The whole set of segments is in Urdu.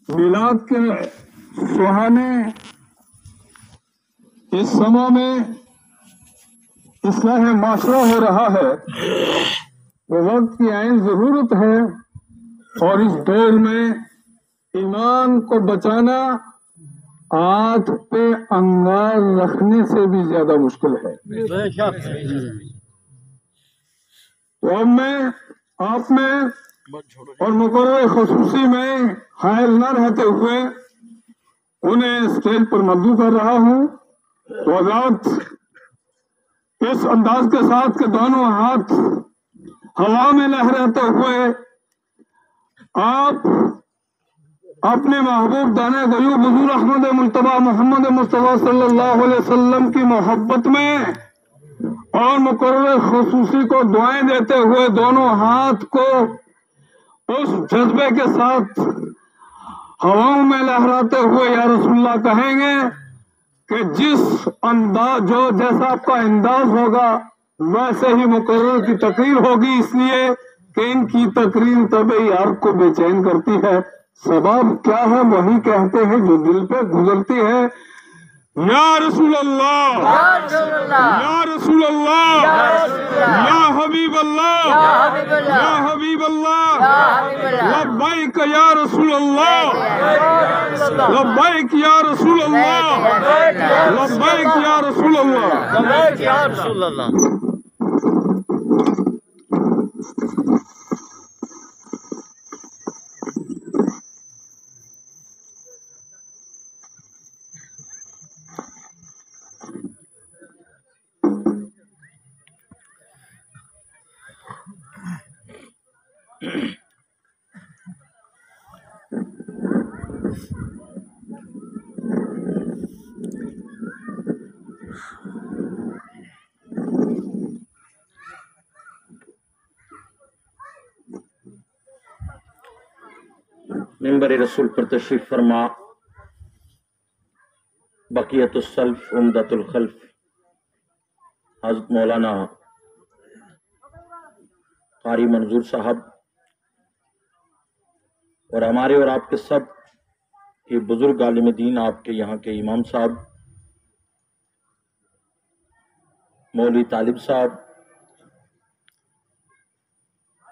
میلاد کے سہانے اس سموں میں اصلاح معاشرہ ہو رہا ہے، وہ وقت کی عین ضرورت ہے، اور اس دور میں ایمان کو بچانا ہاتھ پہ انگار رکھنے سے بھی زیادہ مشکل ہے۔ تو اب میں آپ میں اور مقرر خصوصی میں حائل نہ رہتے ہوئے انہیں اسٹیج پر مدعو کر رہا ہوں۔ وضاحت اس انداز کے ساتھ کہ دونوں ہاتھ ہوا میں لہراتے ہوئے آپ اپنے محبوب دانے غیوب حضور احمد مجتبی محمد مصطفیٰ صلی اللہ علیہ وسلم کی محبت میں اور مقرر خصوصی کو دعائیں دیتے ہوئے دونوں ہاتھ کو اس جذبے کے ساتھ ہواؤں میں لہراتے ہوئے یا رسول اللہ کہیں گے کہ جس انداز جیسا آپ کا انداز ہوگا ویسے ہی مقرر کی تقریر ہوگی، اس لیے کہ ان کی تقریر طبعی عرق کو بے چین کرتی ہے۔ سبب کیا ہے؟ وہی کہتے ہیں جو دل پہ گزرتی ہے۔ یا رسول اللہ، یا رسول اللہ، یا حبیب اللہ، یا حبیب اللہ، لبیک یا رسول اللہ، لبیک یا رسول اللہ، لبیک یا رسول اللہ، لبیک یا رسول اللہ۔ منبر رسول پر تشریف فرما بقیت السلف عمدۃ الخلف حضرت مولانا قاری منظور صاحب اور ہمارے اور آپ کے سب کے بزرگ عالم دین، آپ کے یہاں کے امام صاحب مولوی طالب صاحب،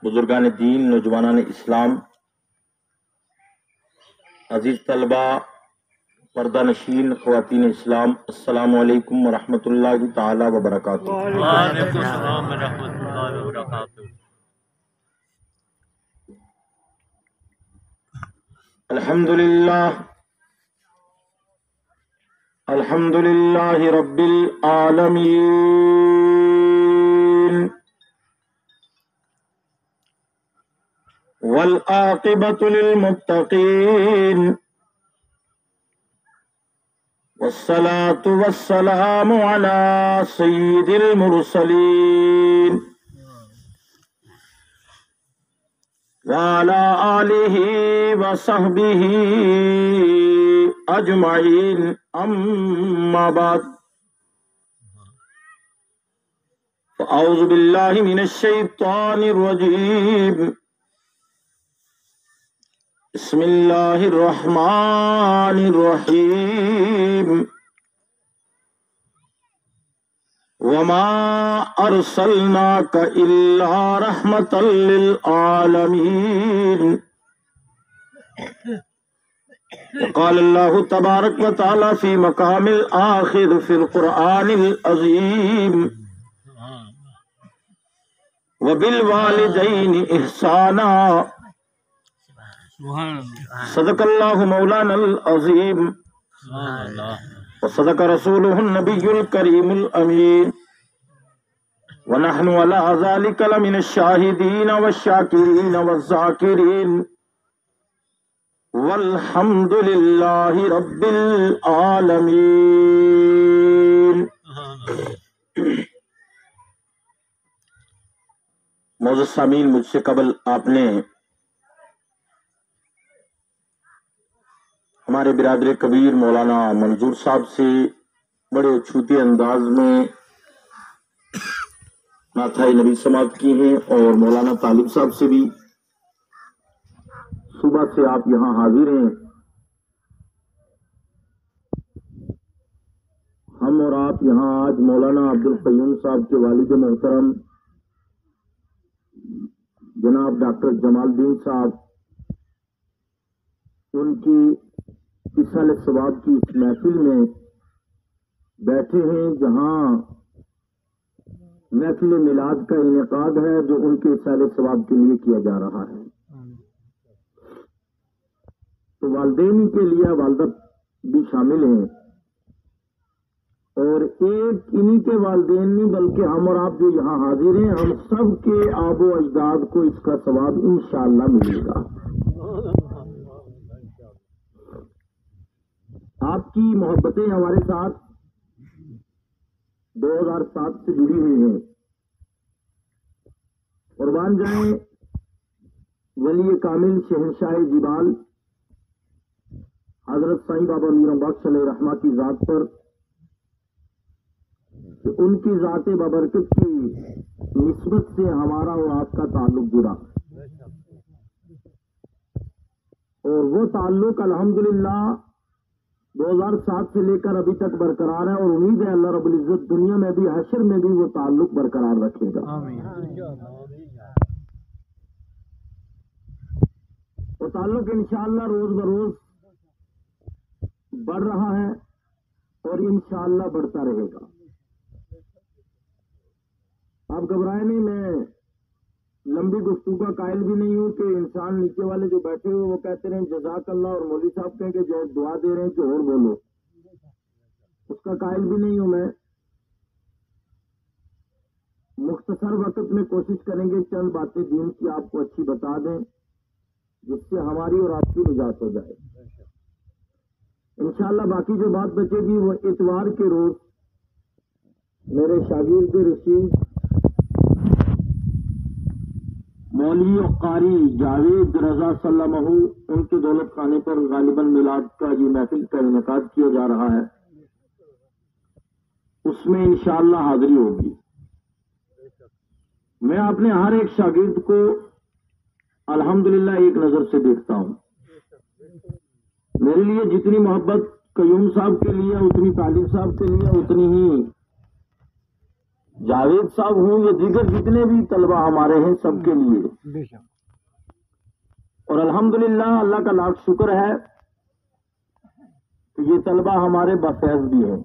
بزرگان دین، نوجوانان اسلام، عزیز طلبہ، پردہ نشین، خواتین اسلام، السلام علیکم ورحمۃ اللہ تعالی وبرکاتہ۔ وعلیکم السلام ورحمۃ اللہ وبرکاتہ۔ الحمدللہ، الحمدللہ رب العالمین، والعاقبۃ للمتقین، والصلاة والسلام علی سید المرسلین وعلی آلہ وصحبہ اجمعین، اما بعد، فاعوذ باللہ من الشیطان الرجیم، بسم اللہ الرحمن الرحیم، وما ارسلناک الا رحمۃ للعالمین، وقال اللہ تبارک و تعالی فی مقام آخر فی القرآن العظیم، وبالوالدین احسانا، صدق اللہ مولانا العظیم، وصدق رسولہ النبی الکریم الامین، ونحن علی ذلک لمن الشاہدین والشاکرین والذاکرین، والحمد للہ رب العالمین۔ معزز سامعین، مجھ سے قبل آپ نے ہمارے برادر کبیر مولانا منظور صاحب سے بڑے چھوٹے انداز میں نعتِ نبی سماعت کی ہیں، اور مولانا طالب صاحب سے بھی صبح سے آپ یہاں حاضر ہیں جہاں آج مولانا عبدالقیوم صاحب کے والد محترم جناب ڈاکٹر جمال الدین صاحب ان کی اصال ثواب کی اس محفل میں بیٹھے ہیں، جہاں محفل میلاد کا انعقاد ہے جو ان کے اصال ثواب کے لیے کیا جا رہا ہے۔ تو والدین کے لیے والدہ بھی شامل ہیں، اور ایک انہی کے والدین نہیں بلکہ ہم اور آپ جو یہاں حاضر ہیں، ہم سب کے آب و اجداد کو اس کا ثواب انشاءاللہ ملے گا۔ آپ کی محبتیں ہمارے ساتھ 2007 سے جڑی ہوئی ہیں۔ قربان جائیں ولی کامل شہنشاہ جبال حضرت سائیں بابا میرم بخش علیہ رحمہ کی ذات پر کہ ان کی ذات بابرکت کی نسبت سے ہمارا اور آپ کا تعلق جڑا، اور وہ تعلق الحمدللہ 2007 سے لے کر ابھی تک برقرار ہے، اور امید ہے اللہ رب العزت دنیا میں بھی حشر میں بھی وہ تعلق برقرار رکھے گا۔ وہ تعلق انشاءاللہ روز بروز بڑھ رہا ہے اور انشاءاللہ بڑھتا رہے گا۔ آپ گھبرائیں نہیں، میں لمبی گفتگو کا قائل بھی نہیں ہوں کہ انسان نیچے والے جو بیٹھے ہوئے وہ کہتے رہے جزاک اللہ، اور مولوی صاحب کہیں کہ جو دعا دے رہے ہیں کہ اور بولو، اس کا قائل بھی نہیں ہوں میں۔ مختصر وقت میں کوشش کریں گے چند باتیں دین کی آپ کو اچھی بتا دیں جس سے ہماری اور آپ کی نجات ہو جائے۔ انشاءاللہ باقی جو بات بچے گی وہ اتوار کے روز میرے شاگرد رشید مولوی و قاری جاوید رضا سلمہ ان کے دولت خانے پر غالباً میلاد کا یہ محفل کا انعقاد کیا جا رہا ہے، اس میں انشاءاللہ حاضری ہوگی۔ میں اپنے ہر ایک شاگرد کو الحمدللہ ایک نظر سے دیکھتا ہوں۔ میرے لیے جتنی محبت قیوم صاحب کے لیے، اتنی طالب صاحب کے لیے، اتنی ہی جاوید صاحب ہوں یا دیگر جتنے بھی طلبہ ہمارے ہیں سب کے لیے۔ اور الحمدللہ اللہ کا لاکھ شکر ہے کہ یہ طلبہ ہمارے بفیض بھی ہیں،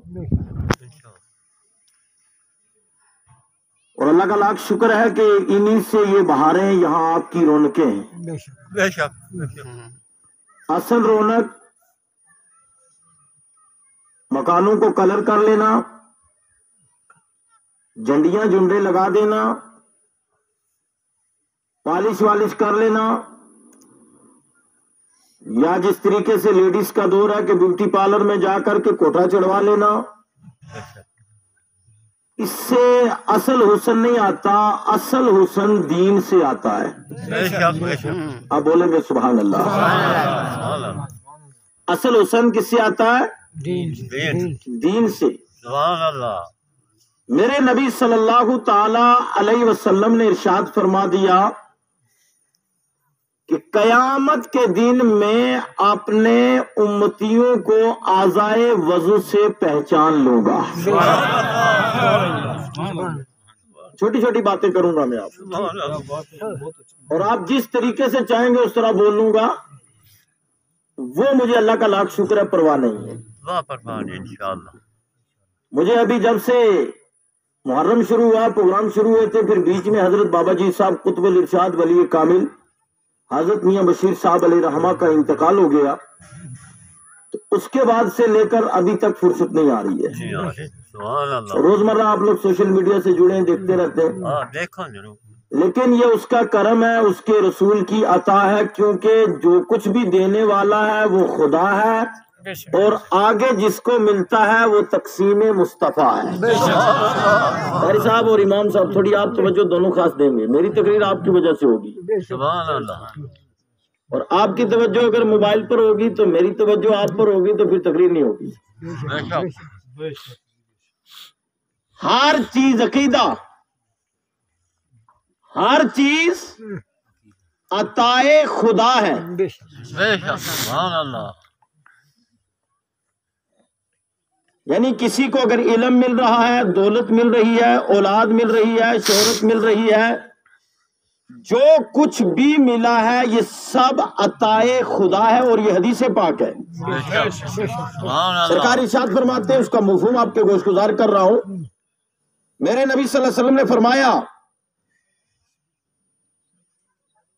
اور اللہ کا لاکھ شکر ہے کہ انہی سے یہ بہاریں یہاں آپ کی رونقیں ہیں۔ بے شک اصل رونق مکانوں کو کلر کر لینا، جھنڈیاں جھنڈے لگا دینا، پالش والش کر لینا، یا جس طریقے سے لیڈیز کا دور ہے کہ بیوٹی پارلر میں جا کر کے کوٹھا چڑھوا لینا، اس سے اصل حسن نہیں آتا، اصل حسن دین سے آتا ہے۔ بے شک بے شک آپ بولیں گے سبحان اللہ۔ اصل حسن کس سے آتا ہے؟ دین سے۔ سبحان اللہ۔ میرے نبی صلی اللہ تعالی علیہ وسلم نے ارشاد فرما دیا کہ قیامت کے دن میں اپنے امتیوں کو اعضائے وضو سے پہچان لوں گا۔ چھوٹی چھوٹی باتیں کروں گا میں آپ، اور آپ جس طریقے سے چاہیں گے اس طرح بولوں گا، وہ مجھے اللہ کا لاکھ شکر ہے پرواہ نہیں ہے۔ دعا فرمائیں انشاءاللہ۔ مجھے ابھی جب سے محرم شروع ہوا، پروگرام شروع ہوئے تھے، پھر بیچ میں حضرت بابا جی صاحب قطب الارشاد ولی کامل حضرت میاں بشیر صاحب علیہ رحمہ کا انتقال ہو گیا، تو اس کے بعد سے لے کر ابھی تک فرصت نہیں آ رہی ہے۔ سبحان اللہ۔ روزمرہ آپ لوگ سوشل میڈیا سے جڑے ہیں، دیکھتے رہتے ہیں، ہاں دیکھو ضرور۔ لیکن یہ اس کا کرم ہے، اس کے رسول کی عطا ہے، کیونکہ جو کچھ بھی دینے والا ہے وہ خدا ہے، اور آگے جس کو ملتا ہے وہ تقسیم مصطفیٰ ہے۔ قاری صاحب اور امام صاحب تھوڑی آپ توجہ دونوں خاص دیں گے، میری تقریر آپ کی وجہ سے ہوگی، سبحان اللہ۔ اور آپ کی توجہ اگر موبائل پر ہوگی تو میری توجہ آپ پر ہوگی تو پھر تقریر نہیں ہوگی۔ بے شک ہر چیز عقیدہ، ہر چیز عطائے خدا ہے۔ بے شک سبحان اللہ۔ یعنی کسی کو اگر علم مل رہا ہے، دولت مل رہی ہے، اولاد مل رہی ہے، شہرت مل رہی ہے، جو کچھ بھی ملا ہے یہ سب عطائے خدا ہے، اور یہ حدیث پاک ہے۔ سرکار ارشاد فرماتے ہیں، اس کا مفہوم آپ کے گوش گزار کر رہا ہوں، میرے نبی صلی اللہ علیہ وسلم نے فرمایا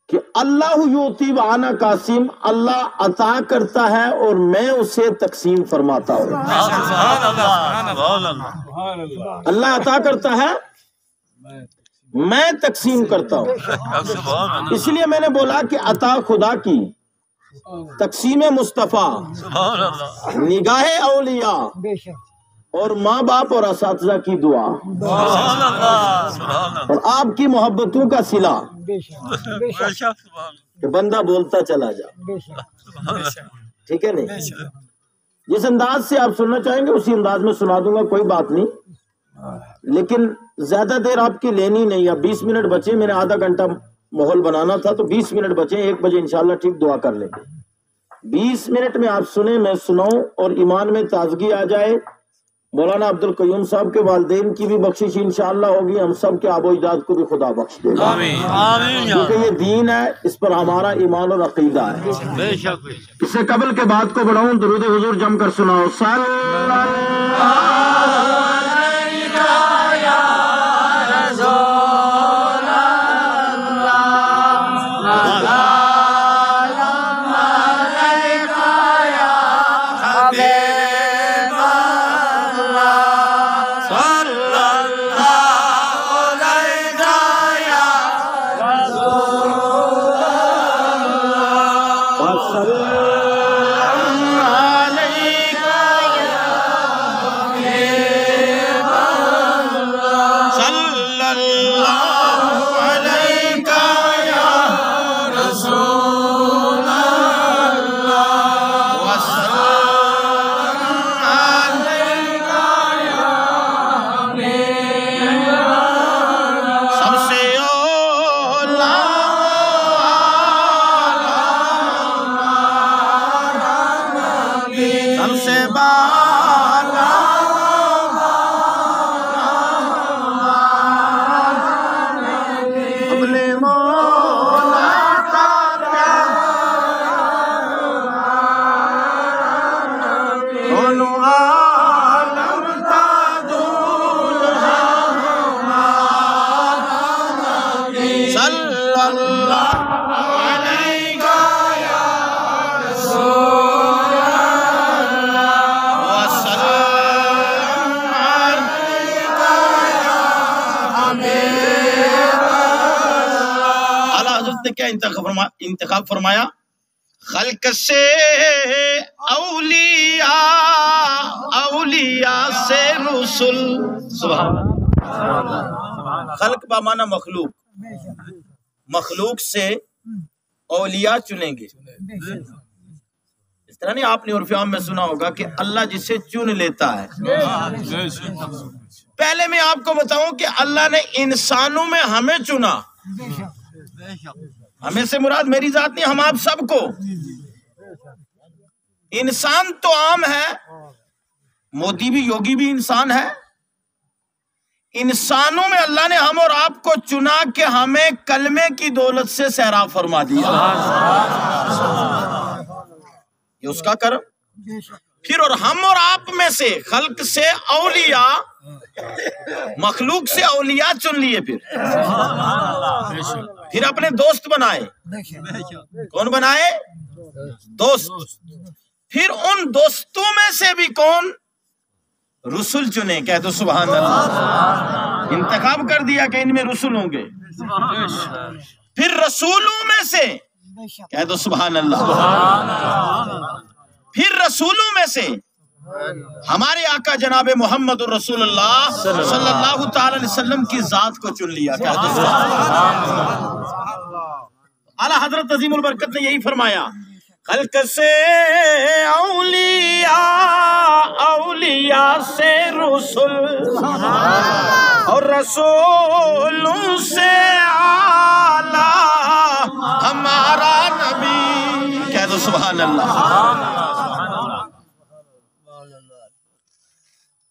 کہ اللہ یعطی وانا قاسم، اللہ عطا کرتا ہے اور میں اسے تقسیم فرماتا ہوں۔ اللہ عطا کرتا ہے، میں تقسیم کرتا ہوں۔ اس لیے میں نے بولا کہ عطا خدا کی، تقسیم مصطفیٰ، نگاہ اولیاء اور ماں باپ اور اساتذہ کی دعا اور آپ کی محبتوں کا صلہ کہ بندہ بولتا چلا جا، ٹھیک ہے نہیں؟ جس انداز سے آپ سننا چاہیں گے اسی انداز میں سنا دوں گا، کوئی بات نہیں، لیکن زیادہ دیر آپ کی لینی نہیں ہے۔ 20 منٹ بچے، میں نے آدھا گھنٹہ ماحول بنانا تھا تو 20 منٹ بچے، 1 بجے انشاءاللہ ٹھیک دعا کر لیں گے۔ 20 منٹ میں آپ سنیں، میں سناؤں اور ایمان میں تازگی آ جائے۔ مولانا عبد القیوم صاحب کے والدین کی بھی بخشش انشاءاللہ ہوگی، ہم سب کے آب و اجداد کو بھی خدا بخش دے گا، کیونکہ یہ دین ہے، اس پر ہمارا ایمان اور عقیدہ ہے۔ اس سے قبل کے بات کو بڑھاؤں، درود حضور جم کر سناؤ، صلی اللہ کیا انتخاب فرمایا؟ خلق سے اولیاء سے رسول، سبحان اللہ۔ خلق بمعنی مخلوق، مخلوق سے اولیاء چنیں گے۔ اس طرح نہیں، آپ نے عرف عام میں سنا ہوگا کہ اللہ جسے چن لیتا ہے۔ پہلے میں آپ کو بتاؤں کہ اللہ نے انسانوں میں ہمیں چنا، ہمیں سے مراد میری ذات نہیں، ہم آپ سب کو۔ انسان تو عام ہے، مودی بھی، یوگی بھی انسان ہے۔ انسانوں میں اللہ نے ہم اور آپ کو چنا کہ ہمیں کلمے کی دولت سے سیراب فرما دیا، یہ اس کا کرم۔ پھر اور ہم اور آپ میں سے خلق سے اولیاء، مخلوق سے اولیاء چن لیے، پھر اپنے دوست بنائے۔ کون بنائے؟ دوست۔ پھر ان دوستوں میں سے بھی کون؟ رسول چنے۔ کہہ دو سبحان اللہ۔ انتخاب کر دیا کہ ان میں رسول ہوں گے۔ پھر رسولوں میں سے، کہہ دو سبحان اللہ، پھر رسولوں میں سے ہمارے آقا جناب محمد الرسول اللہ صلی اللہ تعالی علیہ وسلم کی ذات کو چن لیا۔ اعلیٰ حضرت عظیم البرکت نے یہی فرمایا، خلق سے اولیاء سے رسول اور رسولوں سے اعلیٰ ہمارا نبی۔ کہہ دو سبحان اللہ۔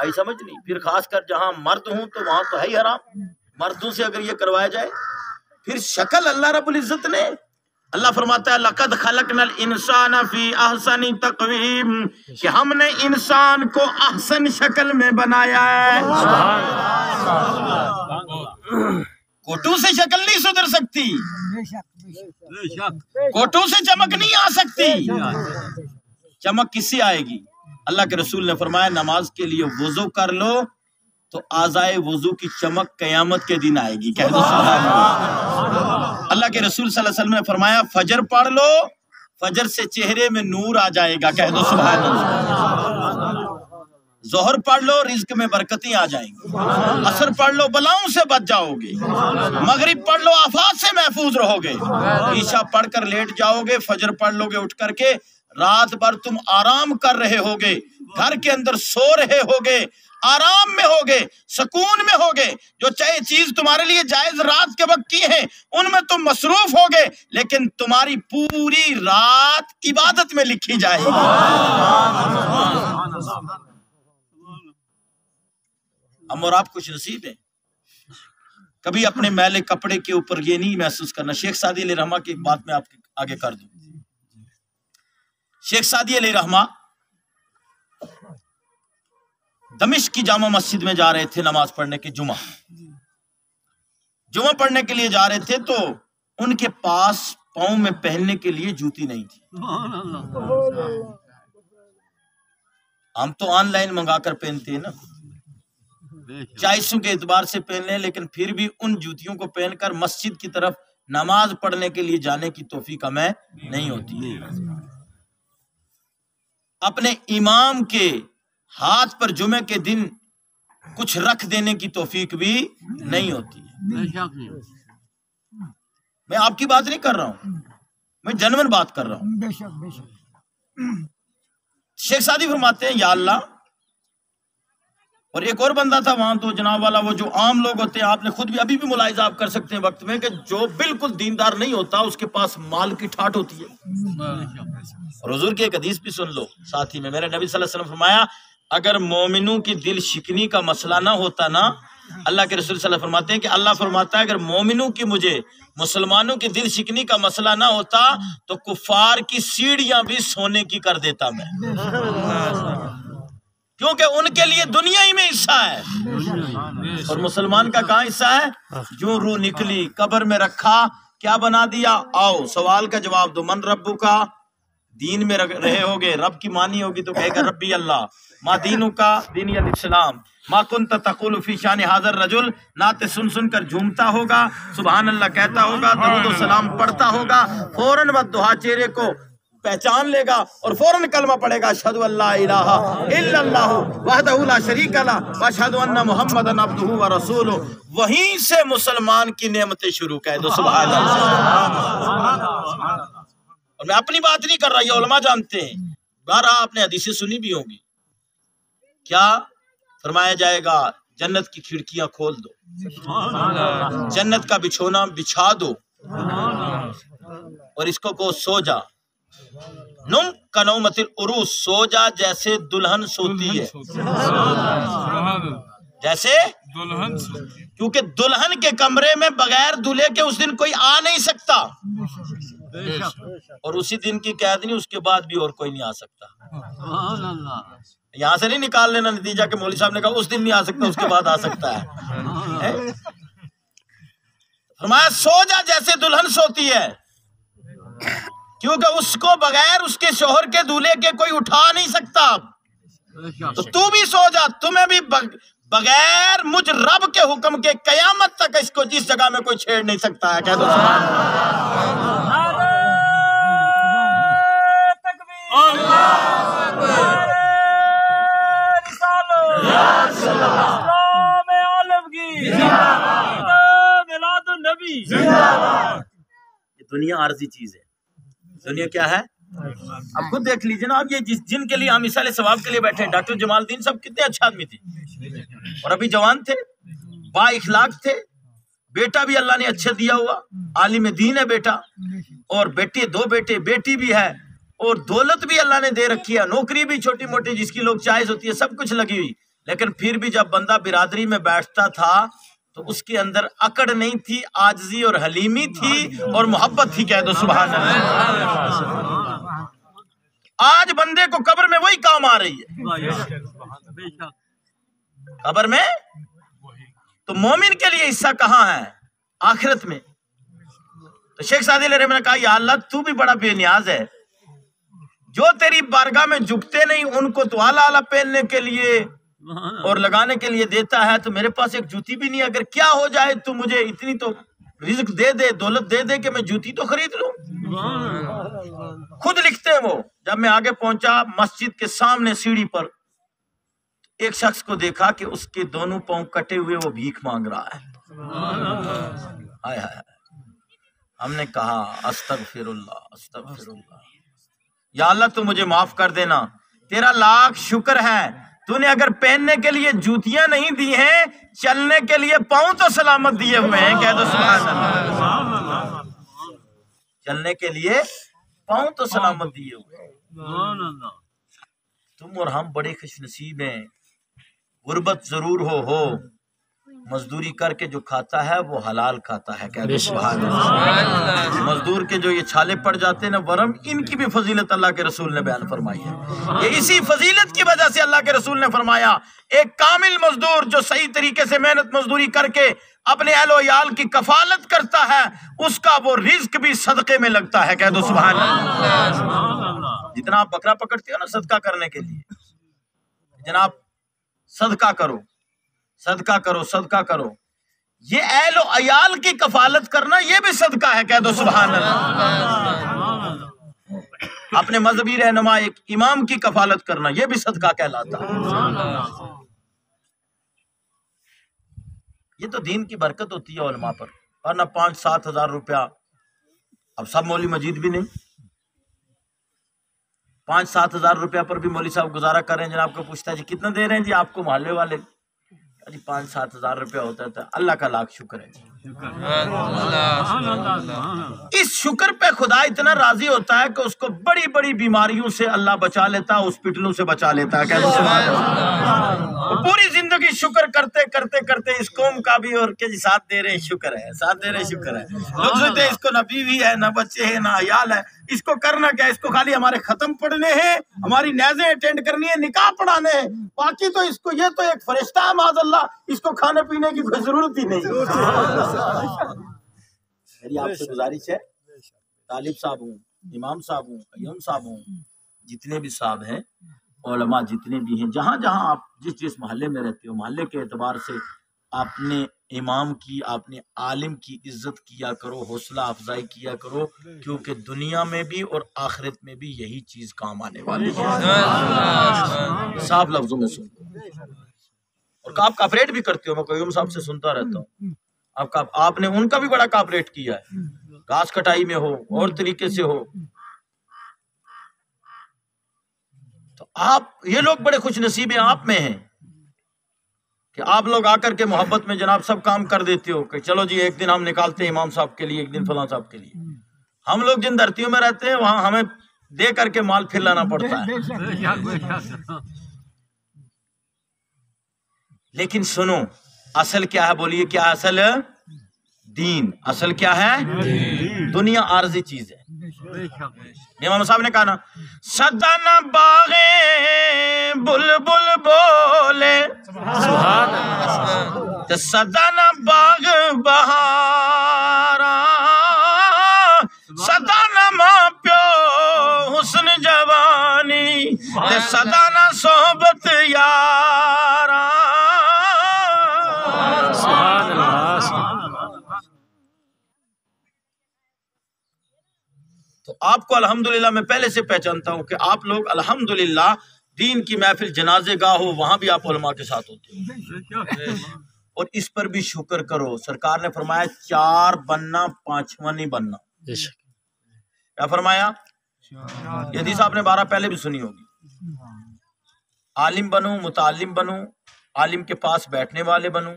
آئی سمجھ نہیں؟ پھر خاص کر جہاں مرد ہوں تو وہاں تو ہے ہی حرام، مردوں سے اگر یہ کروایا جائے۔ پھر شکل اللہ رب العزت نے، اللہ فرماتا ہے لَقَدْ خَلَقْنَا الْإِنسَانَ فِي أَحْسَنِ تَقْوِيمٍ، کہ ہم نے انسان کو احسن شکل میں بنایا ہے۔ کوٹو سے شکل نہیں سدھر سکتی، کوٹو سے چمک نہیں آ سکتی، چمک کس سے آئے گی؟ اللہ کے رسول نے فرمایا نماز کے لیے وضو کر لو تو اعضائے وضو کی چمک قیامت کے دن آئے گی۔ کہہ دو سبحان اللہ۔ اللہ کے رسول صلی اللہ علیہ وسلم نے فرمایا فجر پڑھ لو، فجر سے چہرے میں نور آ جائے گا۔ کہہ دو سبحان اللہ۔ ظہر پڑھ لو، رزق میں برکتیں آ جائیں گی۔ عصر پڑھ لو، بلاؤں سے بچ جاؤ گے۔ مغرب پڑھ لو، آفات سے محفوظ رہو گے۔ عشاء پڑھ کر لیٹ جاؤ گے، فجر پڑھ لو گے اٹھ کر کے، رات بھر تم آرام کر رہے ہوگے، گھر کے اندر سو رہے ہوگے، آرام میں ہوگے، سکون میں ہوگے، جو چاہے چیز تمہارے لیے جائز رات کے وقت کی ہے ان میں تم مصروف ہوگے، لیکن تمہاری پوری رات عبادت میں لکھی جائے گی۔ ہم اور آپ خوش نصیب ہیں، کبھی اپنے میلے کپڑے کے اوپر یہ نہیں محسوس کرنا۔ شیخ سعدی علیہ رحمہ کی ایک بات میں آپ کے آگے کر دوں۔ شیخ سعدی علیہ رحمہ دمشق کی جامع مسجد میں جا رہے تھے نماز پڑھنے کے، جمعہ پڑھنے کے لیے جا رہے تھے، تو ان کے پاس پاؤں میں پہننے کے لیے جوتی نہیں تھی۔ ہم تو آن لائن منگا کر پہنتے ہیں نا، چائسوں کے اعتبار سے پہن لیں، لیکن پھر بھی ان جوتیوں کو پہن کر مسجد کی طرف نماز پڑھنے کے لیے جانے کی توفیق ہمیں نہیں ہوتی۔ اپنے امام کے ہاتھ پر جمعے کے دن کچھ رکھ دینے کی توفیق بھی نہیں ہوتی ہے۔ میں آپ کی بات نہیں کر رہا ہوں، میں جنون بات کر رہا ہوں۔ شیخ سعدی فرماتے ہیں یا اللہ، اور ایک اور بندہ تھا وہاں، تو جناب والا وہ جو عام لوگ ہوتے ہیں، آپ نے خود بھی ابھی بھی ملاحظہ آپ کر سکتے ہیں وقت میں، کہ جو بالکل دیندار نہیں ہوتا اس کے پاس مال کی ٹھاٹ ہوتی ہے۔ اور حضور کی ایک حدیث بھی سن لو ساتھی میں، میرے نبی صلی اللہ علیہ وسلم فرمایا اگر مومنوں کی دل شکنی کا مسئلہ نہ ہوتا نا، اللہ کے رسول صلی اللہ علیہ وسلم فرماتے ہیں کہ اللہ فرماتا ہے اگر مومنوں کی، مجھے مسلمانوں کی دل شکنی کا مسئلہ نہ ہوتا تو کفار کی سیڑھیاں بھی سونے کی کر دیتا میں، کیونکہ ان کے لیے دنیا ہی میں حصہ ہے، اور مسلمان کا کہاں حصہ ہے؟ جو روح نکلی قبر میں رکھا، کیا بنا دیا؟ آؤ سوال کا جواب دو، من ربو کا، دین میں رہے ہوگے، رب کی مانی ہوگی تو کہے گا ربی اللہ، ما دینو کا، دینی الاسلام، ما کنت تقول فی شان حاضر رجل، نعت سن سن کر جھومتا ہوگا، سبحان اللہ کہتا ہوگا، درود و سلام پڑھتا ہوگا، فوراً بددعا چہرے کو پہچان لے گا اور فوراً کلمہ پڑھے گا، اشہدو ان لا الہ الا اللہ وحدہ لا شریک لہ واشہدو ان محمدا عبدہ ورسولہ، وہیں سے مسلمان کی نعمتیں شروع، کہہ دو سبحان اللہ۔ اور میں اپنی بات نہیں کر رہا، یہ علماء جانتے ہیں، بارہا آپ نے حدیثیں سنی بھی ہوں گی، کیا فرمایا جائے گا؟ جنت کی کھڑکیاں کھول دو، جنت کا بچھونا بچھا دو، اور اس کو سو جا، نم کنومت العروس، سو جا جیسے دلہن سوتی ہے، جیسے دلہن، کیونکہ دلہن کے کمرے میں بغیر دلہے کے اس دن کوئی آ نہیں سکتا، اور اسی دن کی قید نہیں، اس کے بعد بھی اور کوئی نہیں آ سکتا۔ یہاں سے نہیں نکال لینا نتیجہ کہ مولوی صاحب نے کہا اس دن نہیں آ سکتا، اس کے بعد آ سکتا ہے۔ فرمایا سو جا جیسے دلہن سوتی ہے، کیونکہ اس کو بغیر اس کے شوہر کے دولہے کے کوئی اٹھا نہیں سکتا، تو بھی سو جا، تمہیں بھی بغیر مجھ رب کے حکم کے قیامت تک اس کو جس جگہ میں کوئی چھیڑ نہیں سکتا ہے، کہہ دو سبحان اللہ۔ یہ دنیا عارضی چیز ہے، دنیا کیا ہے؟ اب خود دیکھ لیجئے نا، اب یہ جن کے لیے ہم مثال ثواب کے لیے بیٹھے ہیں، ڈاکٹر جمال الدین صاحب کتنے اچھے آدمی تھے، اور ابھی جوان تھے، با اخلاق تھے، بیٹا بھی اللہ نے اچھا دیا ہوا، عالم دین ہے بیٹا، اور بیٹے 2 بیٹے، بیٹی بھی ہے، اور دولت بھی اللہ نے دے رکھی ہے، نوکری بھی چھوٹی موٹی جس کی لوگ چاہیز ہوتی ہے، سب کچھ لگی ہوئی، لیکن پھر بھی جب بندہ برادری میں بیٹھتا تھا تو اس کے اندر اکڑ نہیں تھی، عاجزی اور حلیمی تھی اور محبت تھی. کہہ دو سبحان اللہ. آج بندے کو قبر میں وہی کام آ رہی ہے، قبر میں. تو مومن کے لیے حصہ کہاں ہے؟ آخرت میں. تو شیخ سعدی علیہ رحمہ نے کہا یا اللہ تو بھی بڑا بے نیاز ہے، جو تیری بارگاہ میں جھکتے نہیں ان کو تو اعلیٰ اعلیٰ پہننے کے لیے اور لگانے کے لیے دیتا ہے، تو میرے پاس ایک جوتی بھی نہیں، اگر کیا ہو جائے تو مجھے اتنی تو رزق دے دے، دولت دے دے کہ میں جوتی تو خرید لوں. خود لکھتے ہیں وہ، جب میں آگے پہنچا مسجد کے سامنے سیڑھی پر ایک شخص کو دیکھا کہ اس کے دونوں پاؤں کٹے ہوئے وہ بھیک مانگ رہا ہے. ہائے ہائے. ہم نے کہا استغفر اللہ استغفر اللہ، یا اللہ تو مجھے معاف کر دینا، تیرا لاکھ شکر ہے تو نے اگر پہننے کے لیے جوتیاں نہیں دی ہیں، چلنے کے لیے پاؤں تو سلامت دیے ہوئے ہیں. کہہ دو سبحان اللہ. چلنے کے لیے پاؤں تو سلامت دیے ہوئے ہیں. تم اور ہم بڑے خوش نصیب ہیں. غربت ضرور ہو مزدوری کر کے جو کھاتا ہے وہ حلال کھاتا ہے. کہہ دو سبحان اللہ. مزدور کے جو یہ چھالے پڑ جاتے ہیں نا ورم، ان کی بھی فضیلت اللہ کے رسول نے بیان فرمائی ہے. یہ اسی فضیلت کی وجہ سے اللہ کے رسول نے فرمایا ایک کامل مزدور جو صحیح طریقے سے محنت مزدوری کر کے اپنے اہل و عیال کی کفالت کرتا ہے، اس کا وہ رزق بھی صدقے میں لگتا ہے. کہہ دو سبحان اللہ. جتنا آپ بکرا پکڑتے ہو نا صدقہ کرنے کے لیے، جناب صدقہ کرو صدقہ کرو صدقہ کرو، یہ اہل و عیال کی کفالت کرنا یہ بھی صدقہ ہے. کہہ دو سبحان اللہ. اپنے مذہبی رہنما ایک امام کی کفالت کرنا یہ بھی صدقہ کہلاتا ہے. یہ تو دین کی برکت ہوتی ہے علماء پر، ورنہ 5-7 ہزار روپیہ، اب سب مولوی مجید بھی نہیں، 5-7 ہزار روپیہ پر بھی مولوی صاحب گزارا کر رہے ہیں. جناب کو پوچھتا ہے جی کتنا دے رہے ہیں؟ جی آپ کو محلے والے جی 5-7 ہزار روپیہ ہوتا تھا. اللہ کا لاکھ شکر ہے. اس شکر پہ خدا اتنا راضی ہوتا ہے کہ اس کو بڑی بڑی بیماریوں سے اللہ بچا لیتا ہے، ہاسپٹلوں سے بچا لیتا ہے. پوری زندگی شکر کرتے کرتے کرتے اس قوم کا بھی، اور کہ جی ساتھ دے رہے ہیں شکر ہے، ساتھ دے رہے ہیں شکر ہے. لوگ سوچتے ہیں اس کو نہ بیوی ہے نہ بچے ہیں نہ عیال ہے، اس کو کرنا کیا؟ اس کو خالی ہمارے ختم پڑھنے ہیں، ہماری نیازیں اٹینڈ کرنی ہے، نکاح پڑھانے ہیں، باقی تو اس کو یہ تو ایک فرشتہ ہے معاذ اللہ، اس کو کھانے پینے کی کوئی ضرورت ہی نہیں. میری آپ سے گزارش ہے، طالب صاحب ہوں، امام صاحب ہوں، قیوم صاحب ہوں، جتنے بھی صاحب ہیں، علماء جتنے بھی ہیں، جہاں جہاں آپ جس محلے میں رہتے ہو، محلے کے اعتبار سے اپنے امام کی، اپنے عالم کی عزت کیا کرو، حوصلہ افزائی کیا کرو، کیونکہ دنیا میں بھی اور آخرت میں بھی یہی چیز کام آنے والی ہے. صاف لفظوں میں سن. اور آپ کاپریٹ بھی کرتے ہو، میں قیوم صاحب سے سنتا رہتا ہوں، آپ نے ان کا بھی بڑا کاپریٹ کیا ہے، گھاس کٹائی میں ہو اور طریقے سے ہو. تو آپ یہ لوگ بڑے خوش نصیب ہیں آپ میں ہیں کہ آپ لوگ آ کر کے محبت میں جناب سب کام کر دیتے ہو کہ چلو جی ایک دن ہم نکالتے ہیں امام صاحب کے لیے، ایک دن فلاں صاحب کے لیے. ہم لوگ جن دھرتیوں میں رہتے ہیں وہاں ہمیں دے کر کے مال پھر لانا پڑتا ہے. لیکن سنو اصل کیا ہے؟ بولیے کیا اصل؟ دین. اصل کیا ہے؟ دنیا عارضی چیز ہے. امام صاحب نے کہا نا سدن باغیں بلبل بولے، سدن باغ بہارا، سدن ماں پیو حسن جوانی، سدن صحبت یارا. تو آپ کو الحمدللہ میں پہلے سے پہچانتا ہوں کہ آپ لوگ الحمدللہ دین کی محفل جنازے گاہ ہو وہاں بھی آپ علماء کے ساتھ ہوتے ہیں، اور اس پر بھی شکر کرو. سرکار نے فرمایا 4 بننا 5واں نہیں بننا. کیا فرمایا؟ یہ حدیث آپ نے 12 پہلے بھی سنی ہوگی. عالم بنو، متعلم بنو، عالم کے پاس بیٹھنے والے بنو،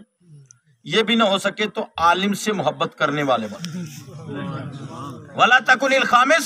یہ بھی نہ ہو سکے تو عالم سے محبت کرنے والے بنو. وَلَا تَكُنِ الْخَامِسِ،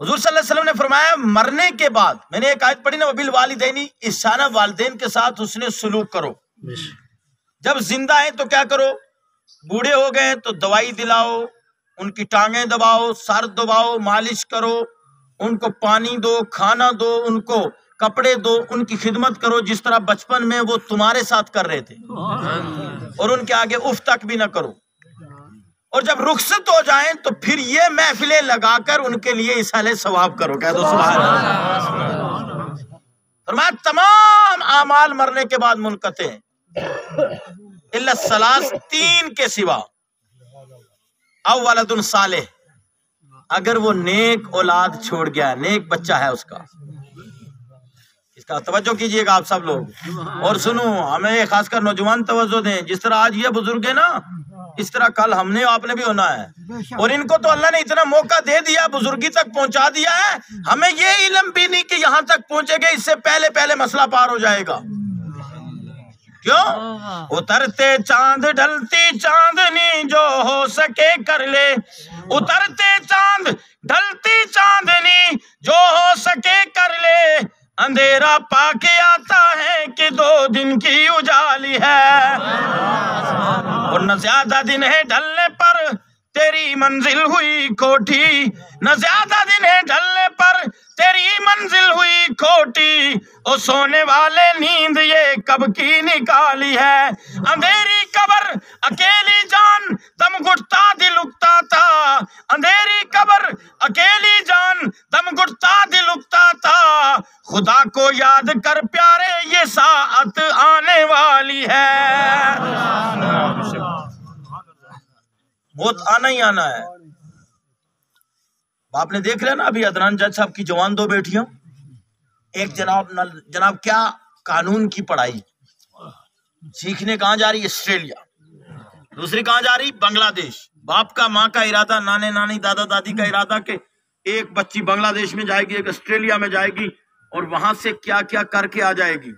حضور صلی اللہ علیہ وسلم نے فرمایا مرنے کے بعد، میں نے ایک آیت پڑھی نا، وبالوالدین احسانا، والدین کے ساتھ حسن سلوک کرو. جب زندہ ہیں تو کیا کرو، بوڑھے ہو گئے تو دوائی دلاؤ، ان کی ٹانگیں دباؤ، سر دباؤ، مالش کرو، ان کو پانی دو، کھانا دو، ان کو کپڑے دو، ان کی خدمت کرو جس طرح بچپن میں وہ تمہارے ساتھ کر رہے تھے، اور ان کے آگے اف تک بھی نہ کرو. اور جب رخصت ہو جائیں تو پھر یہ محفلیں لگا کر ان کے لیے ایصال ثواب کرو. کہہ دو سبحان اللہ. فرمایا تمام اعمال مرنے کے بعد منقطع ہیں الا الثلاث، تین کے سوا. او ولد صالح، اگر وہ نیک اولاد چھوڑ گیا، نیک بچہ ہے اس کا. اس کا توجہ کیجئے گا آپ سب لوگ، اور سنو، ہمیں خاص کر نوجوان توجہ دیں. جس طرح آج یہ بزرگ ہیں نا، اس طرح کل ہم نے آپ نے بھی ہونا ہے. اور ان کو تو اللہ نے اتنا موقع دے دیا، بزرگی تک پہنچا دیا ہے، ہمیں یہ علم بھی نہیں کہ یہاں تک پہنچے گے، اس سے پہلے مسئلہ پار ہو جائے گا. کیوں؟ اترتے چاند ڈھلتی چاندنی جو ہو سکے کر لے، اترتے چاند ڈھلتی چاندنی جو ہو سکے کر لے، اندھیرا پا کے آتا ہے کہ 2 دن کی اجالی ہے، اور نہ زیادہ دن ہے ڈھلنے پر تیری منزل ہوئی کھوٹی، نہ زیادہ دن ہے ڈھلنے پر تیری منزل ہوئی کھوٹی، او سونے والے نیند یہ کب کی نکالی ہے، اندھیری قبر اکیلی جان دم گھٹتا دل اکتا تھا، اندھیری قبر اکیلی جان دم گھٹتا دل اکتا تھا، خدا کو یاد کر پیارے یہ ساعت آنے والی ہے. موت آنا ہی آنا ہے. آپ نے دیکھ لیا نا ابھی عدنان جج صاحب کی جوان 2 بیٹیاں، ایک جناب کیا قانون کی پڑھائی سیکھنے کہاں جا رہی ہے، آسٹریلیا. دوسری کہاں جا رہی، بنگلہ دیش. باپ کا ماں کا ارادہ، نانے نانی دادا دادی کا ارادہ کہ ایک بچی بنگلہ دیش میں جائے گی، ایک آسٹریلیا میں جائے گی، اور وہاں سے کیا کیا کر کے آ جائے گی.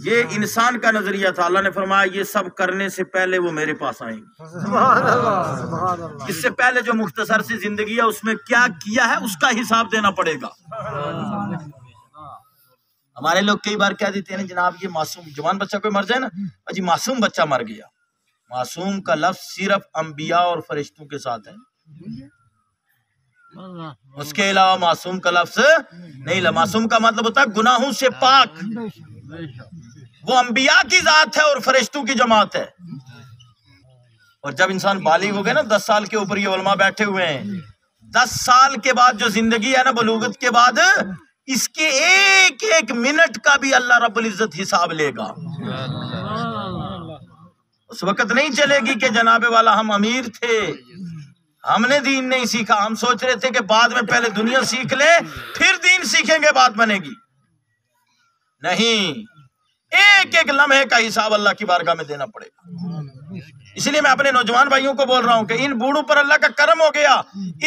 یہ انسان کا نظریہ تھا. اللہ نے فرمایا یہ سب کرنے سے پہلے وہ میرے پاس آئیں گے. اس سے پہلے جو مختصر سی زندگی ہے اس میں کیا کیا ہے اس کا حساب دینا پڑے گا. ہمارے لوگ کئی بار کہہ دیتے ہیں جناب یہ معصوم جوان بچہ کوئی مر جائے نا، جی معصوم بچہ مر گیا. معصوم کا لفظ صرف انبیاء اور فرشتوں کے ساتھ ہے، اس کے علاوہ معصوم کا لفظ نہیں. معصوم کا مطلب ہوتا ہے گناہوں سے پاک. وہ انبیاء کی ذات ہے اور فرشتوں کی جماعت ہے. اور جب انسان بالغ ہو گئے نا 10 سال کے اوپر، یہ علماء بیٹھے ہوئے ہیں، 10 سال کے بعد جو زندگی ہے نا بلوغت کے بعد، اس کے ایک ایک منٹ کا بھی اللہ رب العزت حساب لے گا. اس وقت نہیں چلے گی کہ جناب والا ہم امیر تھے، ہم نے دین نہیں سیکھا، ہم سوچ رہے تھے کہ بعد میں پہلے دنیا سیکھ لے پھر دین سیکھیں گے بات بنے گی. نہیں، ایک ایک لمحے کا حساب اللہ کی بارگاہ میں دینا پڑے گا. اس لیے میں اپنے نوجوان بھائیوں کو بول رہا ہوں کہ ان بوڑھوں پر اللہ کا کرم ہو گیا،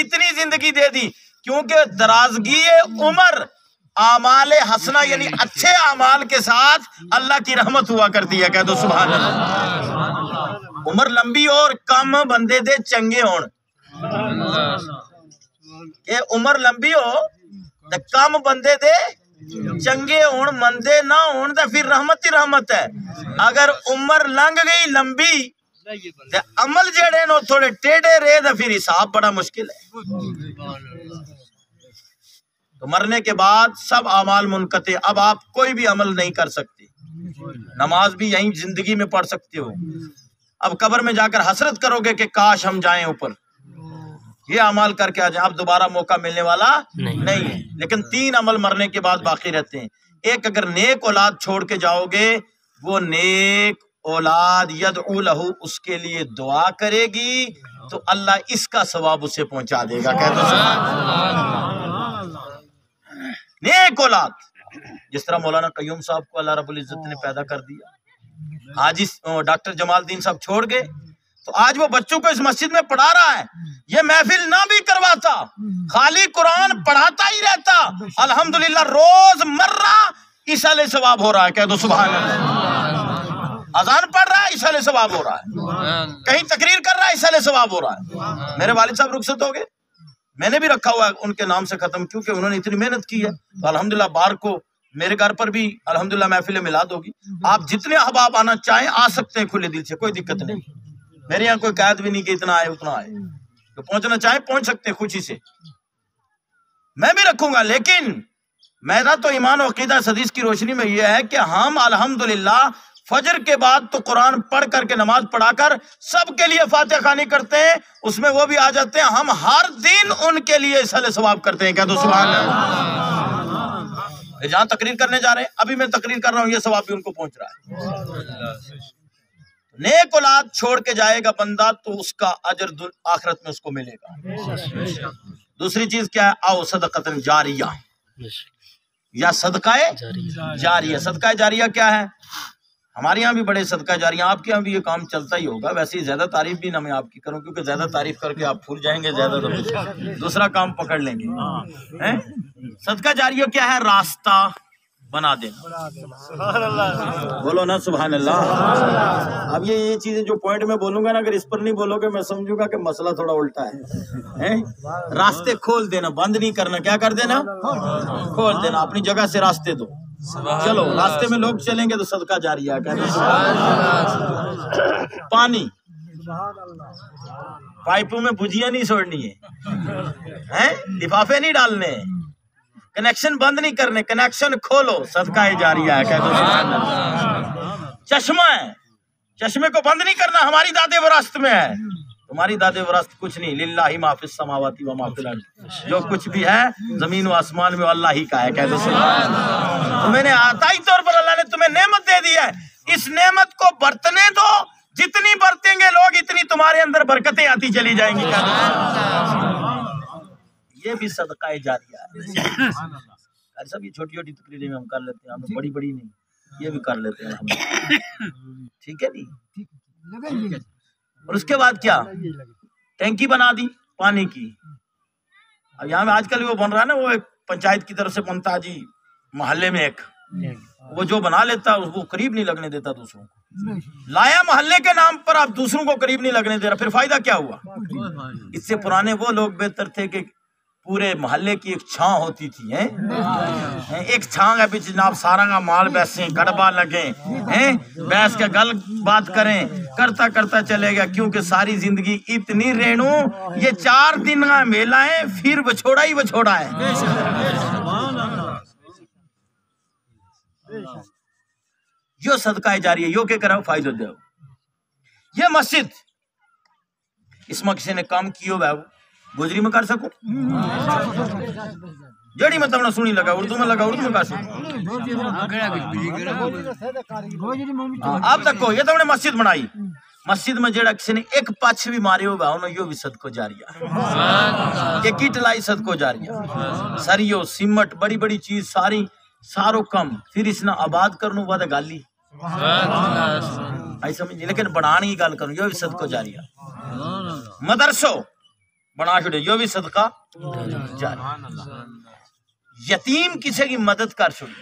اتنی زندگی دے دی، کیونکہ درازگی عمر اعمال حسنہ یعنی اچھے اعمال کے ساتھ اللہ کی رحمت ہوا کرتی ہے. کہہ دو سبحان اللہ. عمر لمبی اور کم بندے دے چنگے ہون، کہ عمر لمبی ہو تے کم بندے دے چنگے ہون، مندے نہ ہون تے پھر رحمت ہی رحمت ہے. اگر عمر لنگ گئی لمبی تے عمل جڑے نو تھوڑے ٹیڑے رہے تے پھر حساب بڑا مشکل ہے. تو مرنے کے بعد سب اعمال منقطع. اب آپ کوئی بھی عمل نہیں کر سکتے، نماز بھی یہیں زندگی میں پڑھ سکتے ہو. اب قبر میں جا کر حسرت کرو گے کہ کاش ہم جائیں اوپر، یہ اعمال کر کے آ جائیں. اب دوبارہ موقع ملنے والا نہیں ہے. لیکن 3 عمل مرنے کے بعد باقی رہتے ہیں. ایک، اگر نیک اولاد چھوڑ کے جاؤ گے، وہ نیک اولاد یدعو لہو، اس کے لیے دعا کرے گی تو اللہ اس کا ثواب اسے پہنچا دے گا. کہہ دو نیک اولاد. جس طرح مولانا قیوم صاحب کو اللہ رب العزت نے پیدا کر دیا، آج ڈاکٹر جمال الدین صاحب چھوڑ گئے تو آج وہ بچوں کو اس مسجد میں پڑھا رہا ہے. یہ محفل نہ بھی کرواتا، خالی قرآن پڑھاتا ہی رہتا، الحمدللہ روز مرہ ایصال ثواب ہو رہا ہے. کہہ دو سبحان اللہ. اذان پڑھ رہا ہے ایصال ثواب ہو رہا ہے، کہیں تقریر کر رہا ہے ایصال ثواب ہو رہا ہے. میرے والد صاحب رخصت ہو گئے، میں نے بھی رکھا ہوا ہے ان کے نام سے ختم، کیونکہ انہوں نے اتنی محنت کی ہے۔ تو الحمدللہ بار کو میرے گھر پر بھی الحمدللہ محفل میلاد ہوگی، آپ جتنے احباب آنا چاہیں آ سکتے ہیں کھلے دل سے، کوئی دقت نہیں۔ میرے یہاں کوئی قید بھی نہیں کہ اتنا آئے اتنا آئے، تو پہنچنا چاہیں پہنچ سکتے ہیں خوشی سے۔ میں بھی رکھوں گا، لیکن میرا تو ایمان و عقیدہ اس حدیث کی روشنی میں یہ ہے کہ ہم الحمدللہ فجر کے بعد تو قرآن پڑھ کر کے نماز پڑھا کر سب کے لیے فاتحہ خوانی کرتے ہیں، اس میں وہ بھی آ جاتے ہیں، ہم ہر دن ان کے لیے اصل ثواب کرتے ہیں۔ کہہ دو سبحان اللہ۔ جہاں تقریر کرنے جا رہے ہیں، ابھی میں تقریر کر رہا ہوں، یہ ثواب بھی ان کو پہنچ رہا ہے۔ نیک اولاد چھوڑ کے جائے گا بندہ تو اس کا اجر آخرت میں اس کو ملے گا۔ دوسری چیز کیا ہے؟ او صدقۃ جاریہ، یا صدقہ جاریہ۔ صدقہ جاریہ کیا ہے؟ ہمارے یہاں بھی بڑے صدقہ جاریہ، آپ کے یہاں بھی یہ کام چلتا ہی ہوگا۔ ویسے ہی زیادہ تعریف بھی نہ میں آپ کی کروں، کیونکہ زیادہ تعریف کر کے آپ پھول جائیں گے، زیادہ دوسرا کام پکڑ لیں گے۔ صدقہ جاریہ کیا ہے؟ راستہ بنا دینا۔ بولو نا سبحان اللہ۔ اب یہ چیزیں جو پوائنٹ میں بولوں گا نا، اگر اس پر نہیں بولو گے میں سمجھوں گا کہ مسئلہ تھوڑا الٹا ہے۔ راستے کھول دینا، بند نہیں کرنا، کیا کر دینا؟ کھول دینا، اپنی جگہ سے راستے دو۔ چلو راستے میں لوگ چلیں گے تو صدقہ جاریہ ہے۔ پانی، پائپوں میں بھجیاں نہیں چھوڑنی ہے، لفافے نہیں ڈالنے، کنیکشن بند نہیں کرنے، کنیکشن کھولو، صدقہ جاریہ ہے۔ کہہ دو سبحان اللہ۔ چشمہ ہے، چشمے کو بند نہیں کرنا، ہماری داد وراثت میں ہے، تمہاری داد وراثت کچھ نہیں۔ للہ ما فی السماوات و ما فی الارض، جو کچھ بھی ہے زمین و آسمان میں اللہ ہی کا ہے۔ کہہ دو سبحان اللہ۔ تو میں نے عطائی طور پر اللہ نے تمہیں نعمت دے دی ہے، اس نعمت کو برتنے دو، جتنی برتیں گے لوگ اتنی تمہارے اندر برکتیں آتی چلی جائیں گی۔ یہ بھی صدقہ جاریہ ہے۔ سب یہ چھوٹی چھوٹی تقریریں ہم کر لیتے ہیں، ہمیں بڑی بڑی نہیں، یہ بھی کر لیتے ہیں، ٹھیک ہے نہیں؟ اور اس کے بعد کیا؟ ٹینکی بنا دی پانی کی۔ اب یہاں میں آج کل وہ بن رہا ہے نا، وہ ایک پنچایت کی طرف سے بنتا جی، محلے میں ایک وہ جو بنا لیتا وہ قریب نہیں لگنے دیتا دوسروں کو، لایا محلے کے نام پر، آپ دوسروں کو قریب نہیں لگنے دے رہا، پھر فائدہ کیا ہوا؟ اس سے پرانے وہ لوگ بہتر تھے کہ پورے محلے کی ایک چھاں ہوتی تھی، ایک چھاں ہے پیچھے جناب، سارا کا مال بیسیں، گڑبا لگیں، بیس کے گل بات کریں، کرتا کرتا چلے گا، کیونکہ ساری زندگی اتنی رینو، یہ 4 دن کا میلہ ہے، پھر بچھوڑا ہی بچھوڑا ہے۔ یہ صدقہ جاریہ، یہ کہ کرو فائدہ دے۔ یہ مسجد اس میں کسی نے کام کیو ہے، گجری میں کر سکو، جڑی میں تمہیں سنی لگا، اردو میں لگا، اردو میں کر سکو۔ آپ تک یہ تم نے مسجد بنائی، مسجد میں جڑا کسی نے ایک پچھ بھی مارے ہوگا انہوں یہ بھی صدقہ جاریہ، یہ کٹ لائی صدقہ جاریہ، سریو سیمٹ بڑی بڑی چیز ساری سارو کم، پھر اس نے آباد کرنو بعد گالی آئی سمجھ، لیکن بنانے کی گل کروں یہ بھی صدقہ جاریہ۔ مدرسو بنا چھوڑے، یہ بھی صدقہ جاریہ۔ یتیم کسی کی مدد کر چھوڑی،